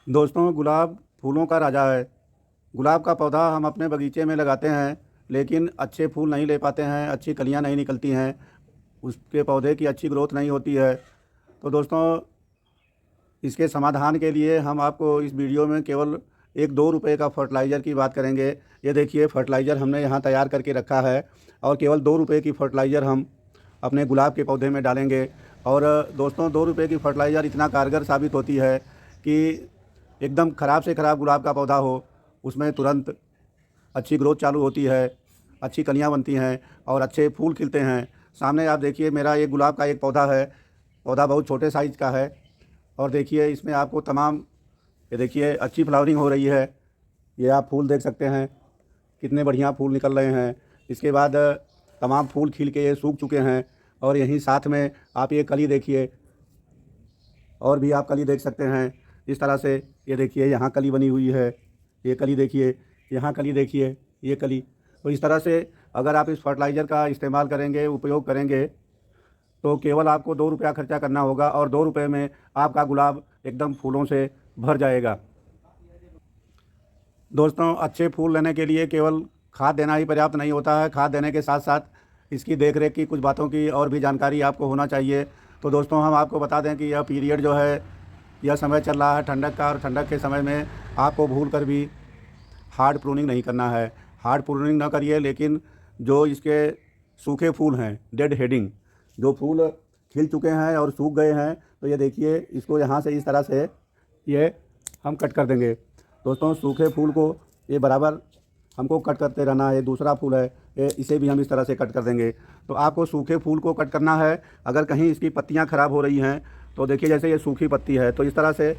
दोस्तों, गुलाब फूलों का राजा है। गुलाब का पौधा हम अपने बगीचे में लगाते हैं, लेकिन अच्छे फूल नहीं ले पाते हैं, अच्छी कलियां नहीं निकलती हैं, उसके पौधे की अच्छी ग्रोथ नहीं होती है। तो दोस्तों, इसके समाधान के लिए हम आपको इस वीडियो में केवल 1-2 रुपए का फर्टिलाइज़र की बात करेंगे। ये देखिए, फर्टिलाइज़र हमने यहाँ तैयार करके रखा है और केवल 2 रुपए की फर्टिलाइज़र हम अपने गुलाब के पौधे में डालेंगे। और दोस्तों, 2 रुपए की फर्टिलाइज़र इतना कारगर साबित होती है कि एकदम ख़राब से ख़राब गुलाब का पौधा हो, उसमें तुरंत अच्छी ग्रोथ चालू होती है, अच्छी कलियाँ बनती हैं और अच्छे फूल खिलते हैं। सामने आप देखिए, मेरा एक गुलाब का एक पौधा है। पौधा बहुत छोटे साइज़ का है और देखिए इसमें आपको तमाम, ये देखिए अच्छी फ्लावरिंग हो रही है। ये आप फूल देख सकते हैं, कितने बढ़िया फूल निकल रहे हैं। इसके बाद तमाम फूल खिल के ये सूख चुके हैं और यहीं साथ में आप ये कली देखिए, और भी आप कली देख सकते हैं। इस तरह से ये देखिए, यहाँ कली बनी हुई है, ये कली देखिए, यहाँ कली देखिए, ये कली। तो इस तरह से अगर आप इस फर्टिलाइज़र का इस्तेमाल करेंगे, उपयोग करेंगे, तो केवल आपको 2 रुपया खर्चा करना होगा और 2 रुपये में आपका गुलाब एकदम फूलों से भर जाएगा। दोस्तों, अच्छे फूल लेने के लिए केवल खाद देना ही पर्याप्त नहीं होता है। खाद देने के साथ साथ इसकी देख रेख की कुछ बातों की और भी जानकारी आपको होना चाहिए। तो दोस्तों, हम आपको बता दें कि यह पीरियड जो है, यह समय चल रहा है ठंडक का, और ठंडक के समय में आपको भूल कर भी हार्ड प्रूनिंग नहीं करना है। हार्ड प्रूनिंग ना करिए, लेकिन जो इसके सूखे फूल हैं, डेड हेडिंग, जो फूल खिल चुके हैं और सूख गए हैं, तो ये देखिए, इसको यहाँ से इस तरह से ये हम कट कर देंगे। दोस्तों, सूखे फूल को ये बराबर हमको कट करते रहना है। ये दूसरा फूल है, इसे भी हम इस तरह से कट कर देंगे। तो आपको सूखे फूल को कट करना है। अगर कहीं इसकी पत्तियाँ ख़राब हो रही हैं, तो देखिए जैसे ये सूखी पत्ती है, तो इस तरह से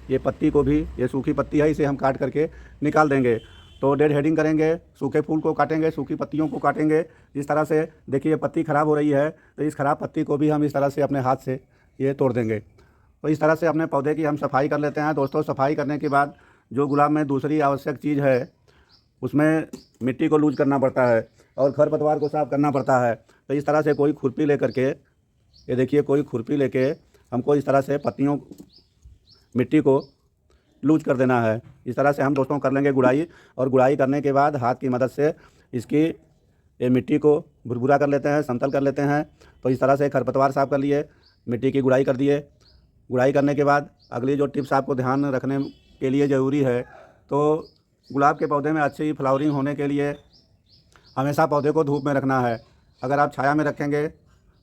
ये पत्ती को भी, ये सूखी पत्ती है, इसे हम काट करके निकाल देंगे। तो डेड हेडिंग करेंगे, सूखे फूल को काटेंगे, सूखी पत्तियों को काटेंगे। इस तरह से देखिए, ये पत्ती ख़राब हो रही है, तो इस ख़राब पत्ती को भी हम इस तरह से अपने हाथ से ये तोड़ देंगे। तो इस तरह से अपने पौधे की हम सफाई कर लेते हैं। दोस्तों, सफाई करने के बाद जो गुलाब में दूसरी आवश्यक चीज़ है, उसमें मिट्टी को लूज करना पड़ता है और खरपतवार को साफ़ करना पड़ता है। तो इस तरह से कोई खुरपी लेकर के, ये देखिए, कोई खुरपी लेके हमको इस तरह से पत्तियों, मिट्टी को लूज कर देना है। इस तरह से हम दोस्तों कर लेंगे गुड़ाई, और गुड़ाई करने के बाद हाथ की मदद से इसकी ये मिट्टी को भुरभुरा कर लेते हैं, समतल कर लेते हैं। तो इस तरह से खरपतवार साफ़ कर लिए, मिट्टी की गुड़ाई कर दिए। गुड़ाई करने के बाद अगली जो टिप्स आपको ध्यान रखने के लिए ज़रूरी है, तो गुलाब के पौधे में अच्छी फ्लावरिंग होने के लिए हमेशा पौधे को धूप में रखना है। अगर आप छाया में रखेंगे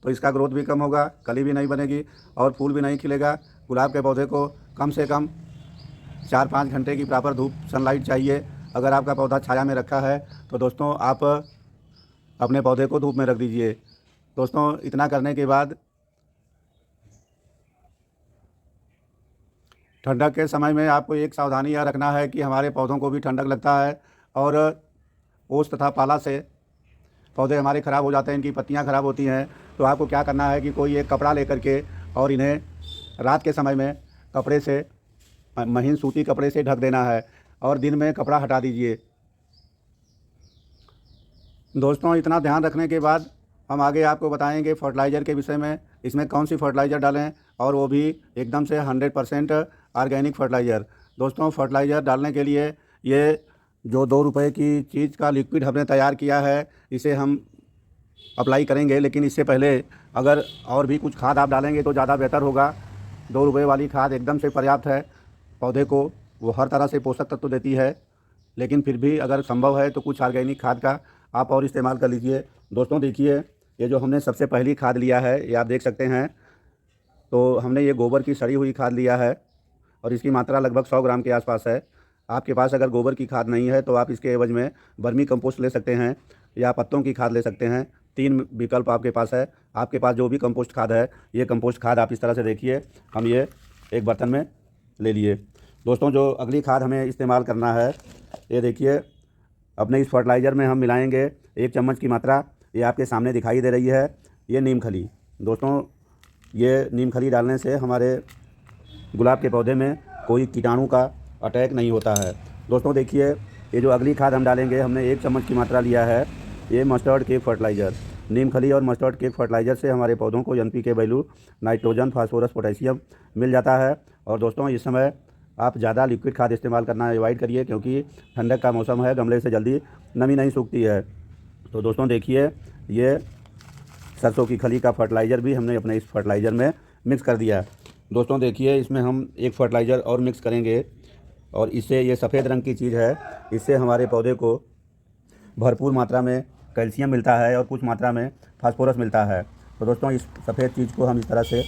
तो इसका ग्रोथ भी कम होगा, कली भी नहीं बनेगी और फूल भी नहीं खिलेगा। गुलाब के पौधे को कम से कम 4-5 घंटे की प्रॉपर धूप, सनलाइट चाहिए। अगर आपका पौधा छाया में रखा है, तो दोस्तों आप अपने पौधे को धूप में रख दीजिए। दोस्तों, इतना करने के बाद ठंडक के समय में आपको एक सावधानी यह रखना है कि हमारे पौधों को भी ठंडक लगता है और ओस तथा पाला से पौधे हमारे ख़राब हो जाते हैं, इनकी पत्तियां ख़राब होती हैं। तो आपको क्या करना है कि कोई एक कपड़ा लेकर के और इन्हें रात के समय में कपड़े से, महीन सूती कपड़े से ढक देना है और दिन में कपड़ा हटा दीजिए। दोस्तों, इतना ध्यान रखने के बाद हम आगे आपको बताएंगे फर्टिलाइज़र के विषय में, इसमें कौन सी फर्टिलाइज़र डालें, और वो भी एकदम से 100% ऑर्गेनिक फर्टिलाइज़र। दोस्तों, फर्टिलाइज़र डालने के लिए ये जो 2 रुपए की चीज़ का लिक्विड हमने तैयार किया है, इसे हम अप्लाई करेंगे, लेकिन इससे पहले अगर और भी कुछ खाद आप डालेंगे तो ज़्यादा बेहतर होगा। 2 रुपए वाली खाद एकदम से पर्याप्त है। पौधे को वो हर तरह से पोषक तत्व देती है, लेकिन फिर भी अगर संभव है तो कुछ ऑर्गेनिक खाद का आप और इस्तेमाल कर लीजिए। दोस्तों, देखिए, ये जो हमने सबसे पहली खाद लिया है, ये आप देख सकते हैं। तो हमने ये गोबर की सड़ी हुई खाद लिया है और इसकी मात्रा लगभग 100 ग्राम के आसपास है। आपके पास अगर गोबर की खाद नहीं है तो आप इसके एवज में वर्मी कंपोस्ट ले सकते हैं या पत्तों की खाद ले सकते हैं। 3 विकल्प आपके पास है। आपके पास जो भी कंपोस्ट खाद है, ये कंपोस्ट खाद आप इस तरह से देखिए, हम ये एक बर्तन में ले लिए। दोस्तों, जो अगली खाद हमें इस्तेमाल करना है, ये देखिए, अपने इस फर्टिलाइज़र में हम मिलाएंगे 1 चम्मच की मात्रा, ये आपके सामने दिखाई दे रही है, ये नीम खली। दोस्तों, ये नीम खली डालने से हमारे गुलाब के पौधे में कोई कीटाणु का अटैक नहीं होता है। दोस्तों, देखिए, ये जो अगली खाद हम डालेंगे, हमने 1 चम्मच की मात्रा लिया है, ये मस्टर्ड केक फर्टिलाइज़र। नीम खली और मस्टर्ड केक फर्टिलाइज़र से हमारे पौधों को NPK value, nitrogen, phosphorus, potassium मिल जाता है। और दोस्तों, इस समय आप ज़्यादा लिक्विड खाद इस्तेमाल करना अवॉइड करिए, क्योंकि ठंडक का मौसम है, गमले से जल्दी नमी नहीं सूखती है। तो दोस्तों देखिए, ये सरसों की खली का फर्टिलाइज़र भी हमने अपने इस फर्टिलाइज़र में मिक्स कर दिया। दोस्तों देखिए, इसमें हम एक फर्टिलाइज़र और मिक्स करेंगे, और इससे ये सफ़ेद रंग की चीज़ है, इससे हमारे पौधे को भरपूर मात्रा में कैल्शियम मिलता है और कुछ मात्रा में फास्फोरस मिलता है। तो दोस्तों इस सफ़ेद चीज़ को हम इस तरह से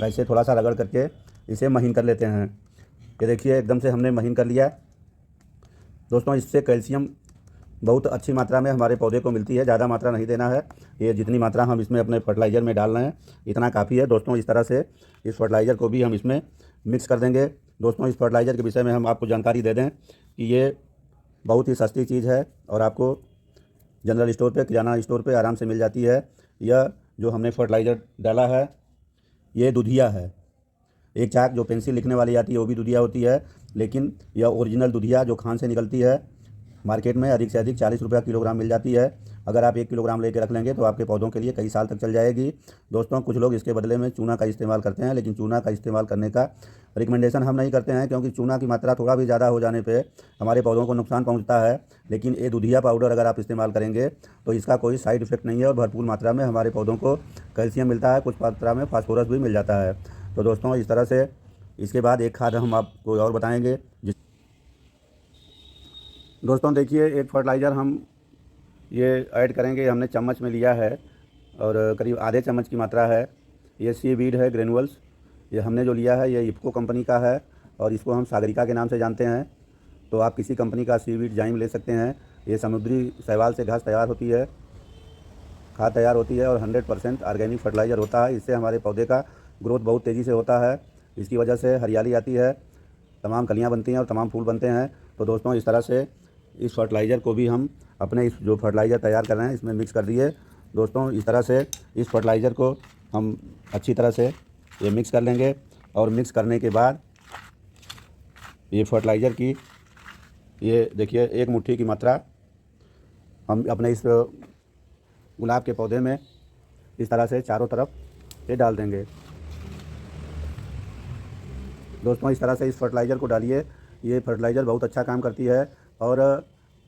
वैसे थोड़ा सा रगड़ करके इसे महीन कर लेते हैं। ये देखिए, एकदम से हमने महीन कर लिया। दोस्तों इससे कैल्शियम बहुत अच्छी मात्रा में हमारे पौधे को मिलती है, ज़्यादा मात्रा नहीं देना है। ये जितनी मात्रा हम इसमें अपने फर्टिलाइज़र में डाल रहे हैं इतना काफ़ी है। दोस्तों इस तरह से इस फर्टिलाइज़र को भी हम इसमें मिक्स कर देंगे। दोस्तों इस फर्टिलाइज़र के विषय में हम आपको जानकारी दे दें कि ये बहुत ही सस्ती चीज़ है और आपको जनरल स्टोर पे, किराना स्टोर पे आराम से मिल जाती है। यह जो हमने फर्टिलाइज़र डाला है ये दुधिया है। एक चाक जो पेंसिल लिखने वाली आती है वो भी दुधिया होती है, लेकिन यह ओरिजिनल दुधिया जो खान से निकलती है मार्केट में अधिक से अधिक 40 रुपये किलोग्राम मिल जाती है। अगर आप 1 किलोग्राम लेके रख लेंगे तो आपके पौधों के लिए कई साल तक चल जाएगी। दोस्तों कुछ लोग इसके बदले में चूना का इस्तेमाल करते हैं, लेकिन चूना का इस्तेमाल करने का रिकमेंडेशन हम नहीं करते हैं, क्योंकि चूना की मात्रा थोड़ा भी ज़्यादा हो जाने पे हमारे पौधों को नुकसान पहुंचता है। लेकिन ये दुधिया पाउडर अगर आप इस्तेमाल करेंगे तो इसका कोई साइड इफ़ेक्ट नहीं है और भरपूर मात्रा में हमारे पौधों को कैल्शियम मिलता है, कुछ मात्रा में फास्फोरस भी मिल जाता है। तो दोस्तों इस तरह से इसके बाद एक खाद हम आपको और बताएँगे। दोस्तों देखिए, एक फर्टिलाइज़र हम ये ऐड करेंगे, हमने चम्मच में लिया है और करीब आधे चम्मच की मात्रा है। ये सीवीड है ग्रेनुअल्स, ये हमने जो लिया है ये इफ़को कंपनी का है और इसको हम सागरिका के नाम से जानते हैं। तो आप किसी कंपनी का सीवीड जाइम ले सकते हैं। ये समुद्री शैवाल से घास तैयार होती है, खाद तैयार होती है और 100% ऑर्गेनिक फर्टिलाइज़र होता है। इससे हमारे पौधे का ग्रोथ बहुत तेज़ी से होता है। इसकी वजह से हरियाली आती है, तमाम कलियाँ बनती हैं और तमाम फूल बनते हैं। तो दोस्तों इस तरह से इस फर्टिलाइज़र को भी हम अपने इस जो फर्टिलाइज़र तैयार कर रहे हैं इसमें मिक्स कर दिए। दोस्तों इस तरह से इस फर्टिलाइज़र को हम अच्छी तरह से ये मिक्स कर लेंगे और मिक्स करने के बाद ये फर्टिलाइज़र की ये देखिए 1 मुट्ठी की मात्रा हम अपने इस गुलाब के पौधे में इस तरह से चारों तरफ ये डाल देंगे। दोस्तों इस तरह से इस फर्टिलाइज़र को डालिए। ये फर्टिलाइज़र बहुत अच्छा काम करती है और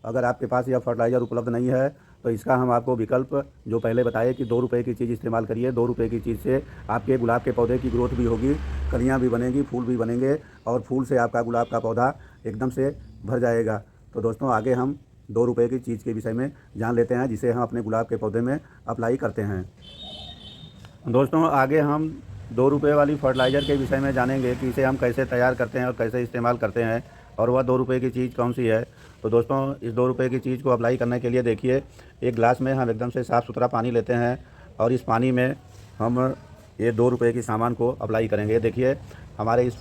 अगर आपके पास यह फर्टिलाइज़र उपलब्ध नहीं है तो इसका हम आपको विकल्प जो पहले बताए कि 2 रुपये की चीज़ इस्तेमाल करिए। 2 रुपये की चीज़ से आपके गुलाब के पौधे की ग्रोथ भी होगी, कलियाँ भी बनेंगी, फूल भी बनेंगे और फूल से आपका गुलाब का पौधा एकदम से भर जाएगा। तो दोस्तों आगे हम 2 रुपये की चीज़ के विषय में जान लेते हैं, जिसे हम अपने गुलाब के पौधे में अप्लाई करते हैं। दोस्तों आगे हम 2 रुपये वाली फर्टिलाइज़र के विषय में जानेंगे कि इसे हम कैसे तैयार करते हैं और कैसे इस्तेमाल करते हैं और वह 2 रुपये की चीज़ कौन सी है। तो दोस्तों इस 2 रुपये की चीज़ को अप्लाई करने के लिए देखिए, एक गिलास में हम एकदम से साफ़ सुथरा पानी लेते हैं और इस पानी में हम ये 2 रुपये की सामान को अप्लाई करेंगे। देखिए हमारे इस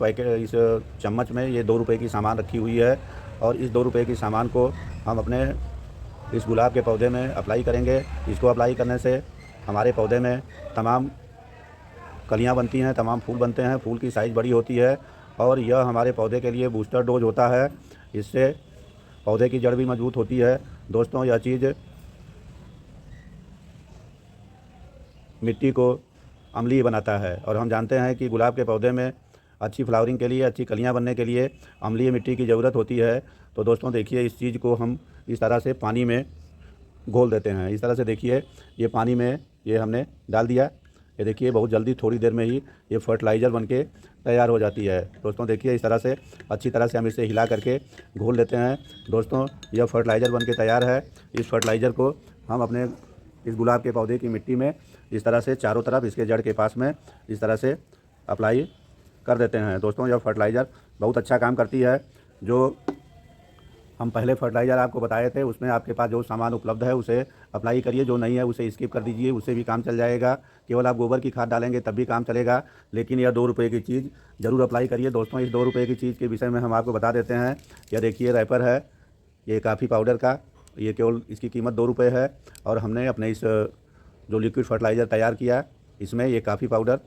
चम्मच में ये 2 रुपये की सामान रखी हुई है और इस 2 रुपये की सामान को हम अपने इस गुलाब के पौधे में अप्लाई करेंगे। इसको अप्लाई करने से हमारे पौधे में तमाम कलियाँ बनती हैं, तमाम फूल बनते हैं, फूल की साइज़ बड़ी होती है और यह हमारे पौधे के लिए बूस्टर डोज होता है। इससे पौधे की जड़ भी मजबूत होती है। दोस्तों यह चीज़ मिट्टी को अम्लीय बनाता है और हम जानते हैं कि गुलाब के पौधे में अच्छी फ्लावरिंग के लिए, अच्छी कलियां बनने के लिए अम्लीय मिट्टी की ज़रूरत होती है। तो दोस्तों देखिए, इस चीज़ को हम इस तरह से पानी में घोल देते हैं। इस तरह से देखिए, ये पानी में ये हमने डाल दिया। ये देखिए बहुत जल्दी, थोड़ी देर में ही ये फर्टिलाइज़र बनके तैयार हो जाती है। दोस्तों देखिए, इस तरह से अच्छी तरह से हम इसे हिला करके घोल लेते हैं। दोस्तों यह फर्टिलाइज़र बनके तैयार है। इस फर्टिलाइज़र को हम अपने इस गुलाब के पौधे की मिट्टी में इस तरह से चारों तरफ इसके जड़ के पास में इस तरह से अप्लाई कर देते हैं। दोस्तों यह फर्टिलाइज़र बहुत अच्छा काम करती है। जो हम पहले फर्टिलाइज़र आपको बताए थे उसमें आपके पास जो सामान उपलब्ध है उसे अप्लाई करिए, जो नहीं है उसे स्किप कर दीजिए, उससे भी काम चल जाएगा। केवल आप गोबर की खाद डालेंगे तब भी काम चलेगा, लेकिन यह 2 रुपये की चीज़ ज़रूर अप्लाई करिए। दोस्तों इस 2 रुपये की चीज़ के विषय में हम आपको बता देते हैं। यह देखिए रैपर है, ये काफ़ी पाउडर का, ये केवल इसकी कीमत 2 रुपये है और हमने अपने इस जो लिक्विड फर्टिलाइज़र तैयार किया इसमें ये काफ़ी पाउडर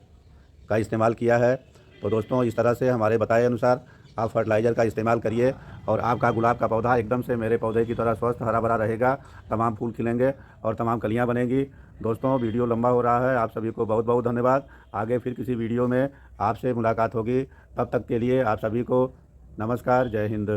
का इस्तेमाल किया है। तो दोस्तों इस तरह से हमारे बताए अनुसार आप फर्टिलाइज़र का इस्तेमाल करिए और आपका गुलाब का पौधा एकदम से मेरे पौधे की तरह स्वस्थ हरा भरा रहेगा, तमाम फूल खिलेंगे और तमाम कलियां बनेंगी। दोस्तों वीडियो लंबा हो रहा है, आप सभी को बहुत बहुत धन्यवाद। आगे फिर किसी वीडियो में आपसे मुलाकात होगी, तब तक के लिए आप सभी को नमस्कार, जय हिंद।